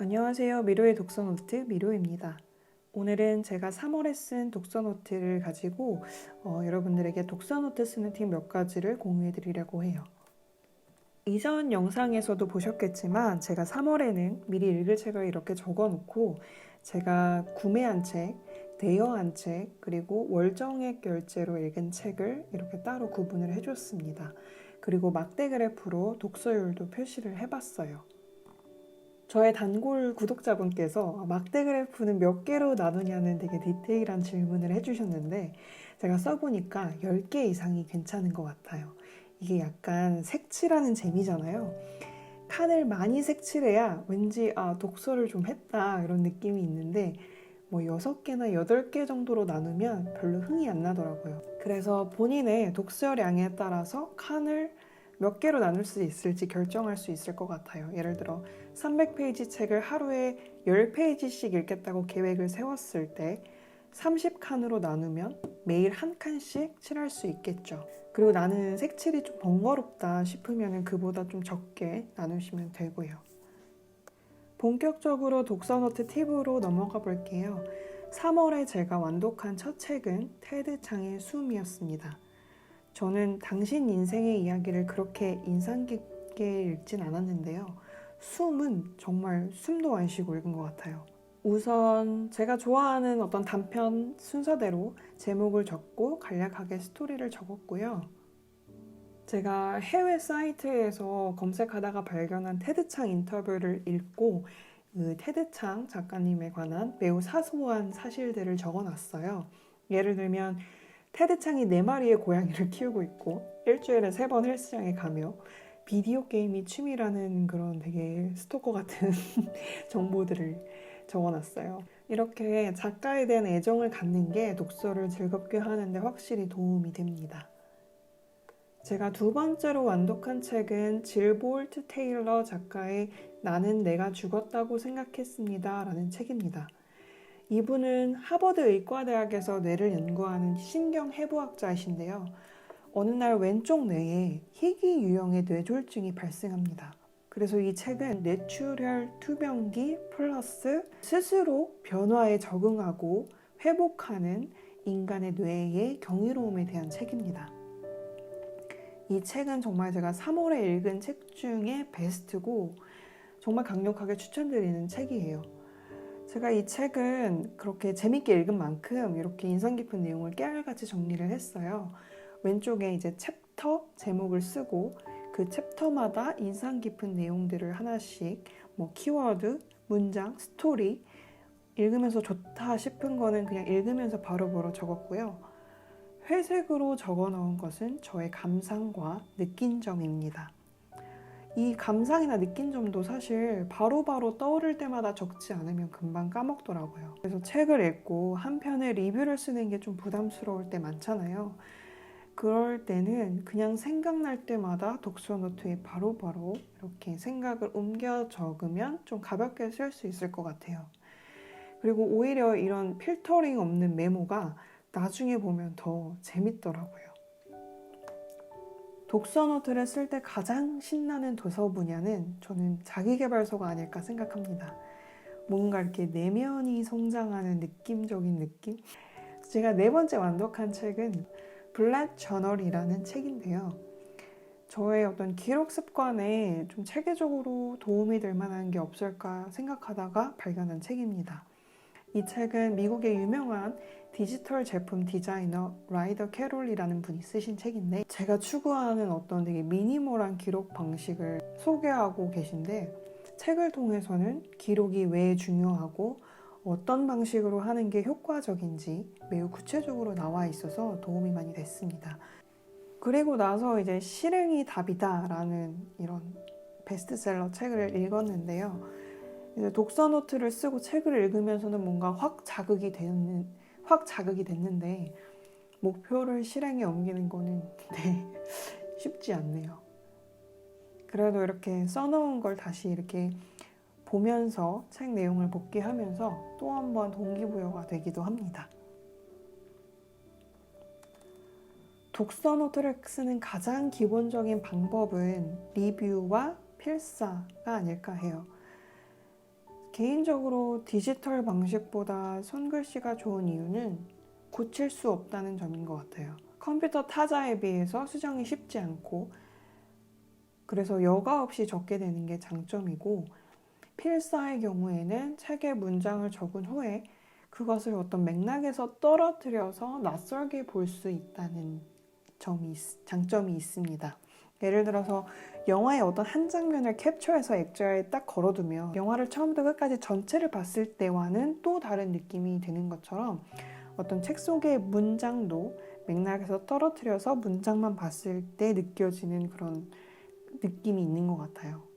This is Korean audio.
안녕하세요. 미로의 독서노트 미로입니다. 오늘은 제가 3월에 쓴 독서노트를 가지고 여러분들에게 독서노트 쓰는 팁 몇 가지를 공유해 드리려고 해요. 이전 영상에서도 보셨겠지만 제가 3월에는 미리 읽을 책을 이렇게 적어놓고 제가 구매한 책, 대여한 책, 그리고 월정액 결제로 읽은 책을 이렇게 따로 구분을 해줬습니다. 그리고 막대 그래프로 독서율도 표시를 해봤어요. 저의 단골 구독자분께서 막대 그래프는 몇 개로 나누냐는 되게 디테일한 질문을 해주셨는데 제가 써보니까 10개 이상이 괜찮은 것 같아요. 이게 약간 색칠하는 재미잖아요. 칸을 많이 색칠해야 왠지 독서를 좀 했다 이런 느낌이 있는데 뭐 6개나 8개 정도로 나누면 별로 흥이 안 나더라고요. 그래서 본인의 독서량에 따라서 칸을 몇 개로 나눌 수 있을지 결정할 수 있을 것 같아요. 예를 들어 300페이지 책을 하루에 10페이지씩 읽겠다고 계획을 세웠을 때 30칸으로 나누면 매일 한 칸씩 칠할 수 있겠죠. 그리고 나는 색칠이 좀 번거롭다 싶으면 그보다 좀 적게 나누시면 되고요. 본격적으로 독서노트 팁으로 넘어가 볼게요. 3월에 제가 완독한 첫 책은 테드 창의 숨이었습니다. 저는 당신 인생의 이야기를 그렇게 인상 깊게 읽진 않았는데요. 숨은 정말 숨도 안 쉬고 읽은 것 같아요. 우선 제가 좋아하는 어떤 단편 순서대로 제목을 적고 간략하게 스토리를 적었고요. 제가 해외 사이트에서 검색하다가 발견한 테드창 인터뷰를 읽고 그 테드창 작가님에 관한 매우 사소한 사실들을 적어놨어요. 예를 들면 테드창이 4마리의 고양이를 키우고 있고 일주일에 3번 헬스장에 가며 비디오 게임이 취미라는 그런 되게 스토커 같은 정보들을 적어놨어요. 이렇게 작가에 대한 애정을 갖는 게 독서를 즐겁게 하는데 확실히 도움이 됩니다. 제가 두 번째로 완독한 책은 질 볼트 테일러 작가의 나는 내가 죽었다고 생각했습니다 라는 책입니다. 이분은 하버드 의과대학에서 뇌를 연구하는 신경해부학자이신데요. 어느 날 왼쪽 뇌에 희귀 유형의 뇌졸중이 발생합니다. 그래서 이 책은 뇌출혈 투병기 플러스 스스로 변화에 적응하고 회복하는 인간의 뇌의 경이로움에 대한 책입니다. 이 책은 정말 제가 3월에 읽은 책 중에 베스트고 정말 강력하게 추천드리는 책이에요. 제가 이 책은 그렇게 재밌게 읽은 만큼 이렇게 인상 깊은 내용을 깨알같이 정리를 했어요. 왼쪽에 이제 챕터 제목을 쓰고 그 챕터마다 인상 깊은 내용들을 하나씩 뭐 키워드, 문장, 스토리 읽으면서 좋다 싶은 거는 그냥 읽으면서 바로바로 적었고요. 회색으로 적어 놓은 것은 저의 감상과 느낀 점입니다. 이 감상이나 느낀 점도 사실 바로바로 떠오를 때마다 적지 않으면 금방 까먹더라고요. 그래서 책을 읽고 한 편의 리뷰를 쓰는 게 좀 부담스러울 때 많잖아요. 그럴 때는 그냥 생각날 때마다 독서 노트에 바로바로 이렇게 생각을 옮겨 적으면 좀 가볍게 쓸 수 있을 것 같아요. 그리고 오히려 이런 필터링 없는 메모가 나중에 보면 더 재밌더라고요. 독서 노트를 쓸 때 가장 신나는 도서 분야는 저는 자기계발서가 아닐까 생각합니다. 뭔가 이렇게 내면이 성장하는 느낌적인 느낌? 제가 4번째 완독한 책은 블랙 저널이라는 책인데요. 저의 어떤 기록 습관에 좀 체계적으로 도움이 될 만한 게 없을까 생각하다가 발견한 책입니다. 이 책은 미국의 유명한 디지털 제품 디자이너 라이더 캐롤이라는 분이 쓰신 책인데 제가 추구하는 어떤 되게 미니멀한 기록 방식을 소개하고 계신데 책을 통해서는 기록이 왜 중요하고 어떤 방식으로 하는 게 효과적인지 매우 구체적으로 나와 있어서 도움이 많이 됐습니다. 그리고 나서 이제 실행이 답이다 라는 이런 베스트셀러 책을 읽었는데요. 독서 노트를 쓰고 책을 읽으면서는 뭔가 확 자극이 됐는데 목표를 실행에 옮기는 거는 쉽지 않네요. 그래도 이렇게 써놓은 걸 다시 이렇게 보면서 책 내용을 복기하면서 또 한 번 동기부여가 되기도 합니다. 독서 노트를 쓰는 가장 기본적인 방법은 리뷰와 필사가 아닐까 해요. 개인적으로 디지털 방식보다 손글씨가 좋은 이유는 고칠 수 없다는 점인 것 같아요. 컴퓨터 타자에 비해서 수정이 쉽지 않고 그래서 여과 없이 적게 되는 게 장점이고 필사의 경우에는 책에 문장을 적은 후에 그것을 어떤 맥락에서 떨어뜨려서 낯설게 볼 수 있다는 장점이 있습니다. 예를 들어서 영화의 어떤 한 장면을 캡처해서 액자에 딱 걸어두면 영화를 처음부터 끝까지 전체를 봤을 때와는 또 다른 느낌이 드는 것처럼 어떤 책 속의 문장도 맥락에서 떨어뜨려서 문장만 봤을 때 느껴지는 그런 느낌이 있는 것 같아요.